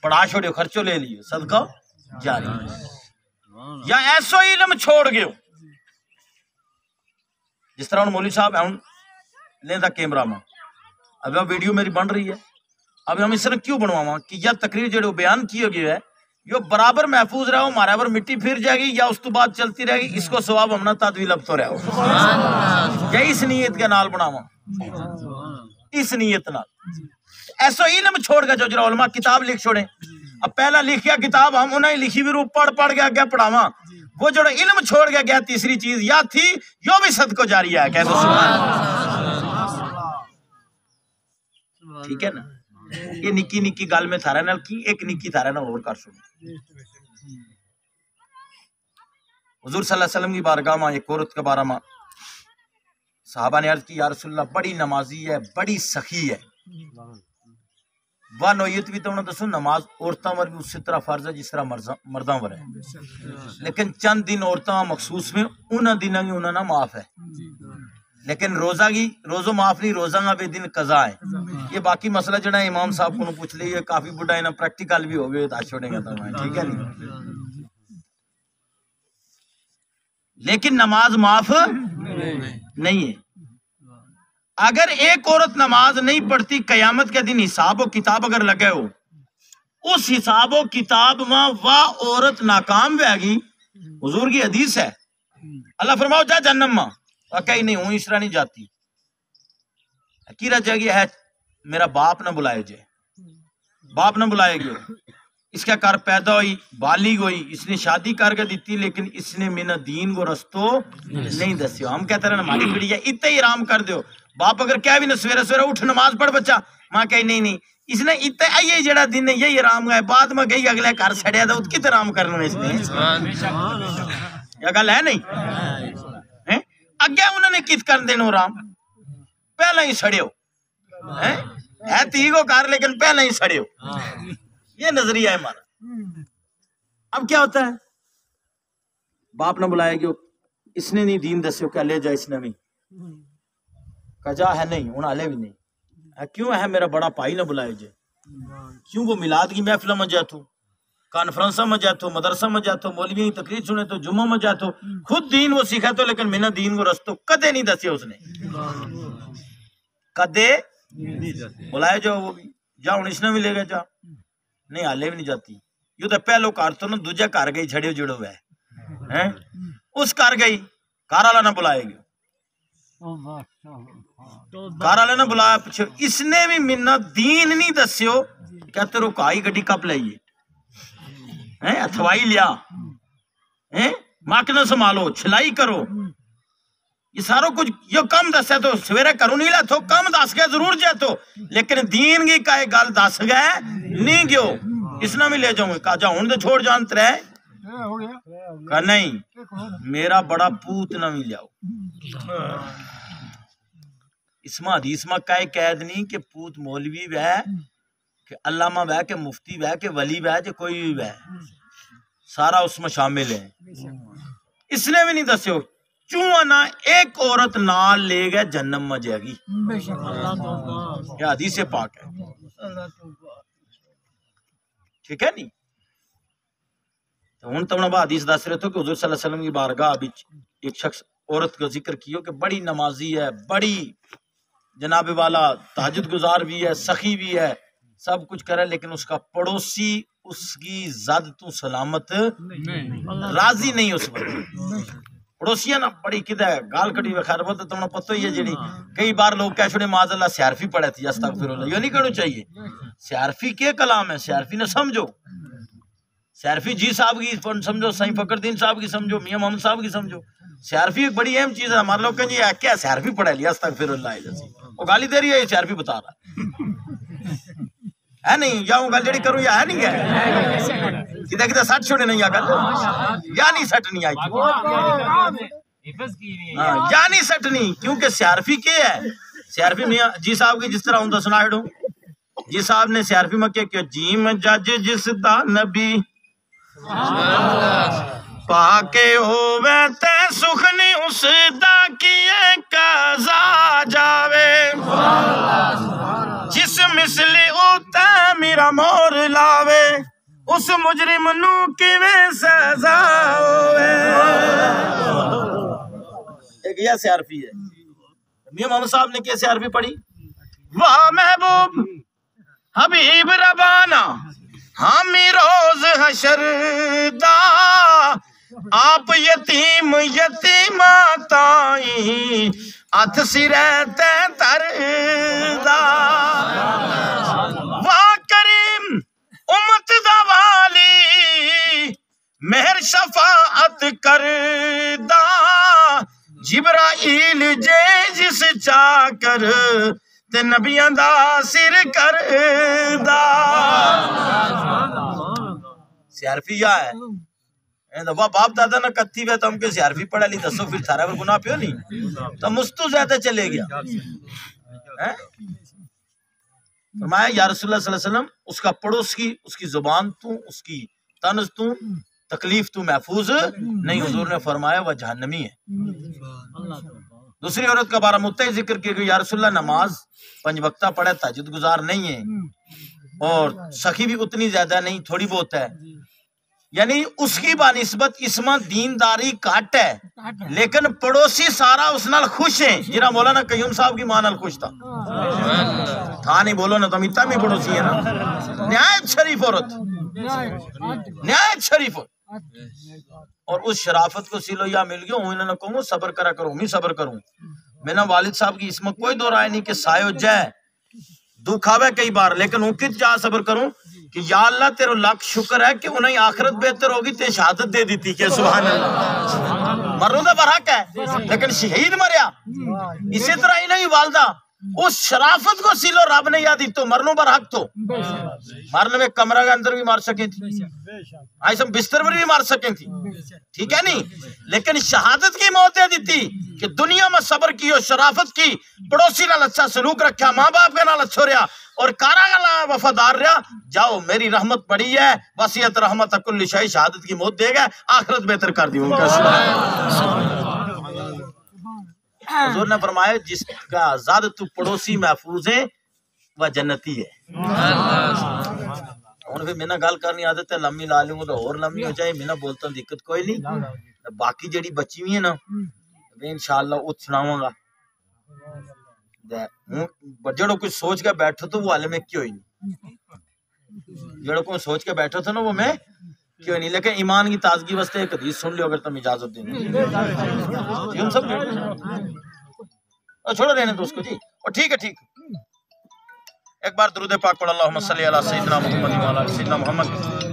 پڑھا چھوڑے، خرچو لے لیے، صدقہ جاریہ۔ یا ایسو علم چھوڑ گئے ہو، جس طرح مولوی صاحب ہے لیندہ کیمرہ میں، اب یہ ویڈیو میری بن رہی ہے، اب ہم اس طرح کیوں بنواما کہ یا تقریر جڑے بیان کیے گئے ہے یہ برابر محفوظ رہو، ہمارے پر مٹی پھر جائے گی یا اس تو بعد چلتی رہے گی، اس کو ثواب ہمنا تدویل اب تو رہو، یہی اس نیت کے نال بناوا، اس نیت نال ایسو علم چھوڑ گیا جو علماء کتاب لکھ چھوڑے، اب پہلا لکھیا کتاب ہم انہیں لکھی بھی رو پڑھ پڑھ گیا گیا پڑھاوا، وہ جو علم چھوڑ گیا گیا تیسری چیز یا تھی یہ بھی صدقہ جاریہ ہے۔ کہہ دو سبحان اللہ، ٹھیک ہے نا؟ یہ نکی نکی گل میں تھارا نال کی ایک نکی تھارا نال اور کر سکوں۔ حضور صلی اللہ علیہ وسلم کی بارگاہ میں ایک عورت کے بارے میں صحابہ نے عرض کی، یا رسول اللہ بڑی نمازی ہے، بڑی سخی ہے، وہ نوعیت بھی تو انہوں نے دسو نماز عورتوں پر بھی اسی طرح فرض ہے جس طرح مردوں پر ہے، لیکن چند دن عورتوں مخصوص میں انہوں دنوں کی انہوں نے معاف ہے، لیکن روزہ کی روزہ معاف نہیں، روزہ کا بھی دن قضا ہے۔ یہ باقی مسئلہ جڑا امام صاحب کو پوچھ لیے، کافی بڑا ہے نا، پریکٹیکل بھی ہو گئے تو چھوڑیں گا تو ٹھیک ہے نہیں، لیکن نماز معاف نہیں ہے۔ اگر ایک عورت نماز نہیں پڑھتی قیامت کے دن حساب و کتاب اگر لگے ہو اس حساب و کتاب میں وہ عورت ناکام بھی آگی. حضور کی حدیث ہے اللہ فرماؤ جا جہنم میں کہیں نہیں ہوں اس طرح نہیں جاتی کی رہ جائے گی ہے میرا باپ نہ بلائے جائے باپ نہ بلائے گی اس کا کار پیدا ہوئی بالغ ہوئی اس نے شادی کر کے دیتی لیکن اس نے مینا دین کو رستو نہیں دسیو. ہم کہتے ہیں ہماری بیٹی ہے اتنے ہی آرام کر دیو باپ اگر کہہ بھی نہ سویرے سویرے اٹھ نماز پڑھ بچہ ماں کہی نہیں اس نے اتنے آئیے جڑا دن ہے یہی آرام گئے بعد میں گئی اگلے گھر سڑیا تھا کت آرام کرنا اس نے یہ گل ہے نہیں اگے انہوں نے کت کر دینا آرام پہلے ہی سڑیو ہے تی کو کر لیکن پہلے ہی سڑیو. یہ نظریہ ہے ہمارا. اب کیا ہوتا ہے باپ نہ بلائے گی اس نے نہیں دین دسیو کہ لے جا اس نے بھی کجا ہے نہیں ہوں آلے بھی نہیں کیوں ہے میرا بڑا بھائی نہ بلائے جائے کیوں وہ میلاد کی محفل میں جاتا کانفرنس میں جاتا مدرسہ میں جاتا مولوی کی تقریر سنے تو جمعہ میں جاتا خود دین وہ سیکھا تو لیکن میں نے دین کو رستو کدے نہیں دسیا اس نے کدے بلائے جاؤ وہ بھی جا ہوں اس نے بھی لے گا جا نہیں آلے بھی نہیں جاتی یوں تو پہلو کار تو نا دوجہ کار گئی جھڑے جڑو ہے اس کار گئی کار والا نہ بلائے گی کار والے نے بلایا پچھے اس نے بھی منا دین نہیں دسیو کہتے رو کائی گڈی کپ لائیے اتھوائی لیا ماک نہ سنبھالو چھلائی کرو یہ سارا کچھ یہ کم دسے تو سویرے کرو نہیں لے تو کم دس گئے ضرور جائے تو لیکن دین کی کائے گل دس گئے نہیں گیو اس نے بھی لے جاؤں گے کہا جا ہوں دے چھوڑ جانت رہے کہا نہیں میرا بڑا پوت نہ بھی لیاؤ اسما حدیث میں کائے قید نہیں کہ پوت مولوی وے کہ علامہ وے کہ مفتی وے کہ ولی وے کہ کوئی بھی وے سارا اس میں شامل ہے. اس نے بھی نہیں دسیو چوں نہ ایک عورت نال لے گئے جنم میں جائے گی یہ حدیث پاک ہے ٹھیک ہے نہیں. ہوں تم نے حدیث دس رہے تو کہ حضور صلی اللہ علیہ وسلم کی بارگاہ ایک شخص عورت کا ذکر کیو کہ بڑی نمازی ہے بڑی جناب والا تہجد گزار بھی ہے سخی بھی ہے سب کچھ کرے لیکن اس کا پڑوسی اس کی زد تو سلامت راضی نہیں اس پر پڑوسی ہے نا بڑی کدھا ہے گال کٹی ہوئے خیر بولتے تم نے پتہ ہی ہے جڑی کئی بار لوگ کہہ چھوڑے معاذ اللہ سیارفی پڑھے تھی استغفر اللہ یہ نہیں کرنا چاہیے. سیارفی کے کلام ہے سیارفی نے سمجھو سیارفی جی صاحب کی سمجھو سائیں فخر الدین صاحب کی سمجھو میاں محمد صاحب کی سمجھو سیارفی ایک بڑی اہم چیز ہے. ہمارے لوگ کہیں یہ کیا سیارفی پڑھا لیا استغفر اللہ جیسی وہ گالی دے رہی ہے یہ سیارفی بتا رہا ہے نہیں یا وہ گل جڑی کروں یا ہے نہیں ہے کدھر کدھر سٹ چھوڑے نہیں یا گل یا نہیں سٹ نہیں آئی یا نہیں سٹ نہیں کیونکہ سیارفی کیا ہے سیارفی میاں جی صاحب کی جس طرح ہوں سنا ہوں جی صاحب نے سیارفی میں کیا کہ جی میں جج جس دا نبی پاکے ہووے تے سخنی اس دا کیے قضا جاوے جس مثلی اوتا میرا مور لاوے اس مجرم نو کیویں سزا ہووے. ایک یہ سیارفی ہے میاں محمد صاحب نے کیا سیارفی پڑھی واہ محبوب حبیب ربانا ہمی روز حشر دا آپ یتیم یتیماتائی اتھ سرے تر دا واہ کریم امت دا والی مہر شفاعت کر دا جبرائیل جے جس چا کر تے نبیاں دا سر کر دا. سیارفی یا ہے وہ باپ دادا نہ کتی ہوئے تو ہم کے سیارفی پڑھا لی دسو پھر تھارا پر گناہ پیو نہیں تو مستو زیادہ چلے گیا. فرمایا یا رسول اللہ صلی اللہ علیہ وسلم اس کا پڑوس کی اس کی زبان تو اس کی طنز تو تکلیف تو محفوظ نہیں. حضور نے فرمایا وہ جہنمی ہے. دوسری عورت کا بارہ متعی ذکر کیا کہ یا رسول اللہ نماز 5 وقتہ پڑھے تہجد گزار نہیں ہے اور سخی بھی اتنی زیادہ نہیں تھوڑی بہت ہے یعنی اس کی بانسبت اسما دینداری کٹ ہے لیکن پڑوسی سارا اس نال خوش ہیں. جنہا مولانا قیوم صاحب کی ماں نال خوش تھا نہیں بولو نا تم اتنا بھی پڑوسی ہے نا. نہایت شریف عورت, نہایت شریف عورت, اور اس شرافت کو سیلو یا مل گیا ہوں. انہوں نے کہوں صبر کرا کروں, میں صبر کروں. میں نے والد صاحب کی اس میں کوئی دو رائے نہیں کہ سایو جائے دکھ آوے کئی بار, لیکن انکت جا صبر کروں کہ یا اللہ تیرے لاکھ شکر ہے کہ انہیں آخرت بہتر ہوگی تے شہادت دے دیتی کہ سبحان اللہ. مروں دا برحق ہے لیکن شہید مریا. اسی طرح ہی نہیں والدہ اس شرافت کو سیلو رب نے یاد تو مرنوں برحق تو مرنے میں کمرہ کے اندر بھی مار سکیں تھی, ایسا بستر پر بھی مار سکیں تھی, ٹھیک ہے نہیں, لیکن شہادت کی موت دے دیتی کہ دنیا میں صبر کی اور شرافت کی, پڑوسی نال اچھا سلوک رکھا, ماں باپ کے نال اچھو رہا اور کارا کا وفادار رہا. جاؤ میری رحمت پڑی ہے, وسیعت رحمت کل شیء, شہادت کی موت دے گا, آخرت بہتر کر دی. حضور نے فرمایا جس کا زیادہ تو پڑوسی محفوظ ہے وہ جنتی ہے. اور پھر میں نے گل کرنی عادت ہے لمبی لا لوں گا تو اور لمبی ہو جائے, میں نے بولتا ہوں دقت کوئی نہیں. باقی جڑی بچی ہوئی ہے نا میں انشاءاللہ وہ سناؤں گا. جڑوں کچھ سوچ کے بیٹھو تو وہ عالم کیوں ہی نہیں, جڑوں کو سوچ کے بیٹھو تھا نا وہ میں کیوں نہیں. لیکن ایمان کی تازگی واسطے ایک حدیث سن لیو اگر تم اجازت دیں جی. ہم سب چھوڑو رہنے تو اس کو جی, اور ٹھیک ہے ٹھیک. ایک بار درود پاک پڑھ اللہم صلی علی سیدنا محمد وعلی آل سیدنا محمد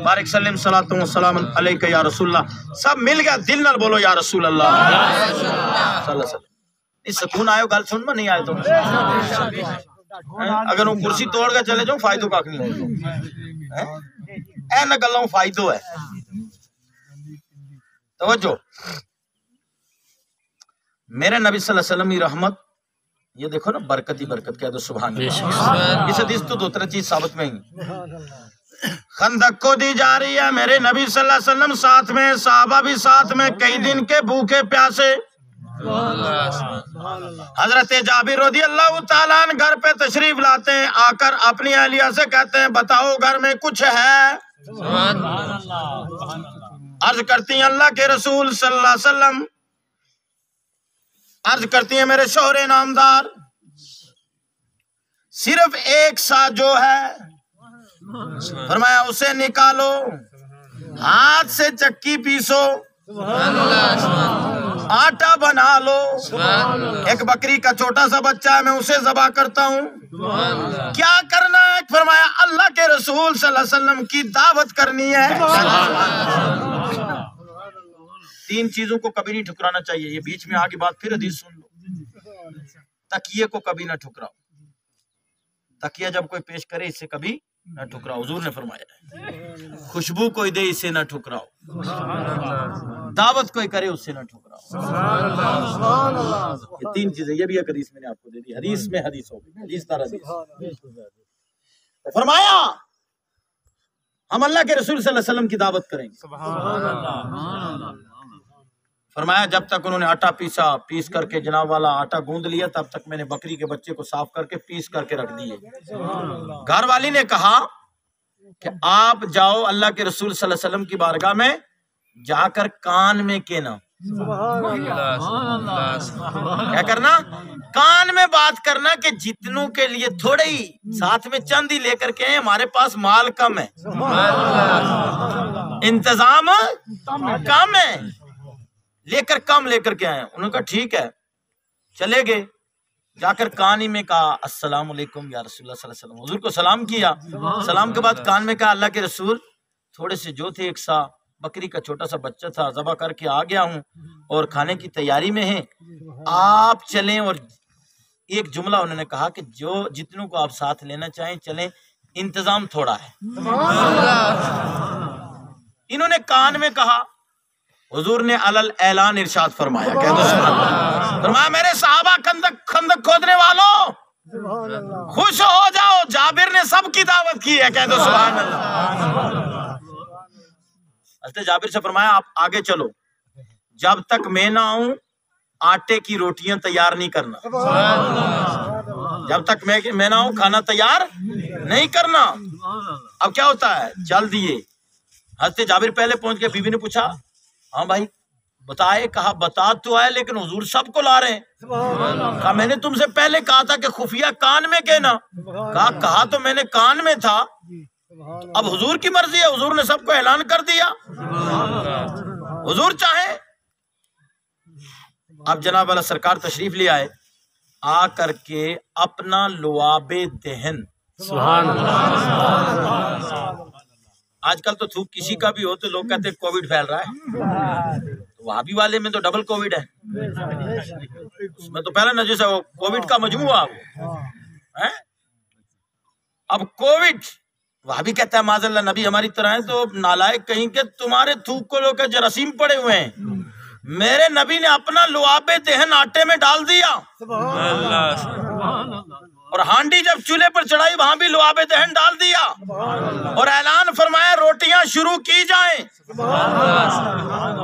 بارک سلم صلاۃ و سلام علیک یا رسول اللہ. سب مل گیا دل نال بولو یا رسول اللہ صلی اللہ علیہ وسلم. اس سکون آئے گل سن میں نہیں آئے تو اگر وہ کرسی توڑ کے چلے جاؤں فائدہ کاک نہیں ہوگا. اے نہ گلوں فائدہ ہے. توجہ, میرے نبی صلی اللہ علیہ وسلم کی رحمت یہ دیکھو نا, برکت ہی برکت, کہہ دو سبحان اللہ. اس حدیث تو دو تر چیز ثابت میں ہی. خندق کو دی جا رہی ہے, میرے نبی صلی اللہ علیہ وسلم ساتھ میں, صحابہ بھی ساتھ میں, کئی دن کے بھوکے پیاسے. حضرت جابر رضی اللہ تعالیٰ عنہ گھر پہ تشریف لاتے ہیں, آ کر اپنی اہلیہ سے کہتے ہیں بتاؤ گھر میں کچھ ہے. عرض کرتی ہیں اللہ کے رسول صلی اللہ علیہ وسلم, عرض کرتی ہیں میرے شوہر نامدار صرف ایک سا جو ہے, فرمایا اسے نکالو, ہاتھ سے چکی پیسو, آٹا بنا لو, ایک بکری کا چھوٹا سا بچہ ہے میں اسے ذبح کرتا ہوں. کیا کرنا ہے؟ فرمایا اللہ کے رسول صلی اللہ علیہ وسلم کی دعوت کرنی ہے. تین چیزوں کو کبھی نہیں ٹھکرانا چاہیے. یہ بیچ میں آگے بات پھر حدیث سن لو. تکیے کو کبھی نہ ٹھکراؤ, تکیہ جب کوئی پیش کرے اس سے کبھی نہ ٹھکراؤ. حضور نے فرمایا خوشبو کوئی دے اس سے نہ ٹھکراؤ, دعوت کوئی کرے اس سے نہ ٹھکراؤ. یہ تین چیزیں, یہ بھی ایک حدیث میں نے آپ کو دے دی. حدیث میں حدیث ہو گئی, حدیث تر حدیث. فرمایا ہم اللہ کے رسول صلی اللہ علیہ وسلم کی دعوت کریں گے. فرمایا جب تک انہوں نے آٹا پیسا, پیس کر کے جناب والا آٹا گوندھ لیا, تب تک میں نے بکری کے بچے کو صاف کر کے پیس کر کے رکھ دیے. گھر والی نے کہا کہ آپ جاؤ اللہ کے رسول صلی اللہ علیہ وسلم کی بارگاہ میں, جا کر کان میں کہنا. کیا کرنا؟ کان میں بات کرنا کہ جتنوں کے لیے تھوڑے ہی, ساتھ میں چند ہی لے کر کے ہیں, ہمارے پاس مال کم ہے, انتظام کم ہے, لے کر کم لے کر کے آئے. انہوں نے کہا ٹھیک ہے. چلے گئے, جا کر کان ہی میں کہا السلام علیکم یا رسول اللہ صلی اللہ علیہ وسلم. حضور کو سلام کیا. سلام کے بعد کان میں کہا اللہ کے رسول تھوڑے سے جو تھے, ایک سا بکری کا چھوٹا سا بچہ تھا, ذبح کر کے آ گیا ہوں اور کھانے کی تیاری میں ہیں, آپ چلیں. اور ایک جملہ انہوں نے کہا کہ جو جتنوں کو آپ ساتھ لینا چاہیں چلیں, انتظام تھوڑا ہے. انہوں نے کان میں کہا, حضور نے علل اعلان ارشاد فرمایا, فرمایا میرے صحابہ خندق کھودنے والوں خوش ہو جاؤ, جابر نے سب کی دعوت کی ہے. کہہ دو سبحان اللہ. حضرت جابر سے فرمایا آپ آگے چلو, جب تک میں نہ آؤں آٹے کی روٹیاں تیار نہیں کرنا. جب تک میں نہ آؤں کھانا تیار نہیں کرنا. اب کیا ہوتا ہے, چل دیے, حضرت جابر پہلے پہنچ گئے، بیوی نے پوچھا ہاں بھائی بتائے، کہا بتا تو ہے لیکن حضور سب کو لا رہے ہیں۔ کہا میں نے تم سے پہلے کہا تھا کہ خفیہ کان میں کہنا، کہا تو میں نے کان میں تھا، اب حضور کی مرضی ہے، حضور نے سب کو اعلان کر دیا، حضور چاہے۔ اب جناب والا سرکار تشریف لے آئے، آ کر کے اپنا لعاب دہن، سبحان اللہ، آج کل تو تھوک کسی کا بھی ہو تو لوگ کہتے ہیں کووڈ پھیل رہا ہے، وہابی والے میں تو ڈبل کووڈ ہے، اس میں تو پہلا نجس ہے، وہ کووڈ کا مجموعہ ہے۔ اب کووڈ وہابی کہتا ہے معاذ اللہ نبی ہماری طرح ہے تو نالائق کہیں کہ تمہارے تھوک کو لوگ جراثیم پڑے ہوئے ہیں، میرے نبی نے اپنا لعاب دہن آٹے میں ڈال دیا، اور ہانڈی جب چولہے پر چڑھائی وہاں بھی لعاب دہن ڈال دیا، اور اعلان فرمایا روٹیاں شروع کی جائیں،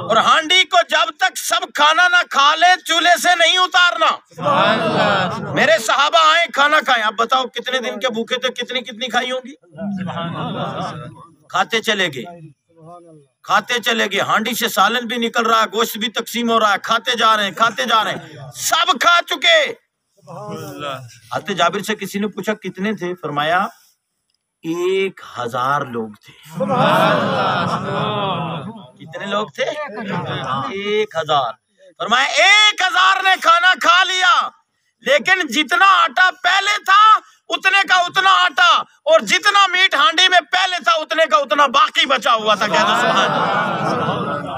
اور ہانڈی کو جب تک سب کھانا نہ کھا لے چولہے سے نہیں اتارنا۔ میرے صحابہ آئے کھانا کھائیں، اب بتاؤ کتنے دن کے بھوکے تھے، کتنی کھائی ہوں گی؟ کھاتے چلے گئے، ہانڈی سے سالن بھی نکل رہا ہے، گوشت بھی تقسیم ہو رہا ہے، کھاتے جا رہے ہیں، سب کھا چکے۔ حضرت جابر سے کسی نے پوچھا کتنے تھے؟ فرمایا 1000 لوگ تھے۔ کتنے لوگ تھے؟ 1000۔ فرمایا 1000 نے کھانا کھا لیا، لیکن جتنا آٹا پہلے تھا اتنے کا اتنا آٹا، اور جتنا میٹ ہانڈی میں پہلے تھا اتنے کا اتنا باقی بچا ہوا تھا۔ کہہ دو سبحان اللہ۔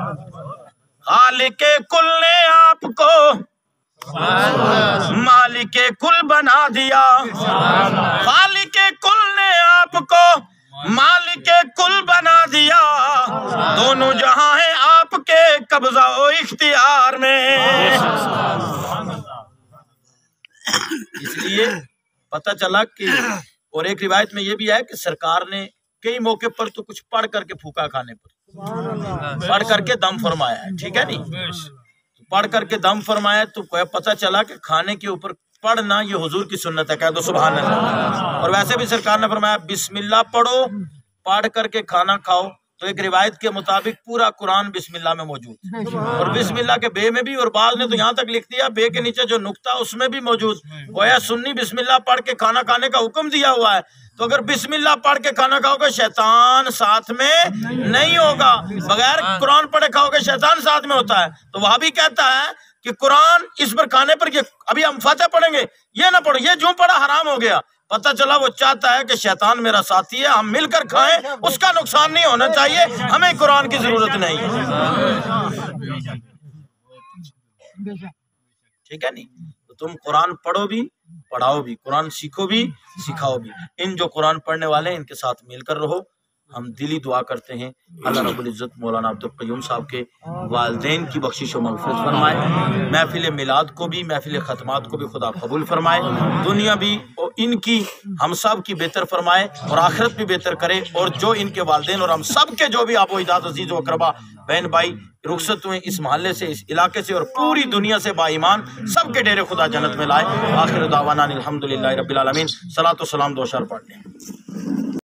خالق کل نے آپ کو مالک کل بنا دیا، خالق کل نے آپ کو مالک کل بنا دیا، دونوں جہاں ہیں آپ کے قبضہ و اختیار میں۔ اس لیے پتہ چلا کہ، اور ایک روایت میں یہ بھی ہے کہ سرکار نے کئی موقع پر تو کچھ پڑھ کر کے پھونکا کھانے پر، پڑھ کر کے دم فرمایا ہے، ٹھیک ہے نہیں، پڑھ کر کے دم فرمایا تو پتہ چلا کہ کھانے کے اوپر پڑھنا یہ حضور کی سنت ہے۔ کہہ دو سبحان اللہ۔ اور ویسے بھی سرکار نے فرمایا بسم اللہ پڑھو، پڑھ کر کے کھانا کھاؤ، تو ایک روایت کے مطابق پورا قرآن بسم اللہ میں موجود، اور بسم اللہ کے بے میں بھی، اور بعض نے تو یہاں تک لکھ دیا بے کے نیچے جو نقطہ اس میں بھی موجود، گویا سنی بسم اللہ پڑھ کے کھانا کھانے کا حکم دیا ہوا ہے، تو اگر بسم اللہ پڑھ کے کھانا کھاؤ گے شیطان ساتھ میں نہیں ہوگا، بغیر قرآن پڑھے کھاؤ گے شیطان ساتھ میں ہوتا ہے۔ تو وہاں بھی کہتا ہے کہ قرآن اس پر کھانے پر، ابھی ہم فاتحہ پڑھیں گے یہ نہ پڑھو، یہ جو پڑھا حرام ہو گیا۔ پتہ چلا وہ چاہتا ہے کہ شیطان میرا ساتھی ہے، ہم مل کر کھائیں، اس کا نقصان نہیں ہونا چاہیے، ہمیں قرآن کی ضرورت نہیں ہے، ٹھیک ہے نہیں؟ تو تم قرآن پڑھو بھی، پڑھاؤ بھی، قرآن سیکھو بھی، سکھاؤ بھی۔ ان جو قرآن پڑھنے والے ہیں ان کے ساتھ مل کر رہو۔ ہم دلی دعا کرتے ہیں اللہ رب العزت مولانا عبدالقیوم صاحب کے والدین کی بخشش و مغفرت فرمائے، محفل میلاد کو بھی، محفل ختمات کو بھی خدا قبول فرمائے، دنیا بھی اور ان کی ہم سب کی بہتر فرمائے، اور آخرت بھی بہتر کرے، اور جو ان کے والدین اور ہم سب کے جو بھی آب و اجداد عزیز و اقربا بہن بھائی رخصت ہوئے اس محلے سے، اس علاقے سے، اور پوری دنیا سے با ایمان، سب کے ڈیرے خدا جنت میں لائے۔ آخر دعوانا الحمدللہ رب العالمین۔ صلاۃ و سلام دو اشار پڑھ لیں۔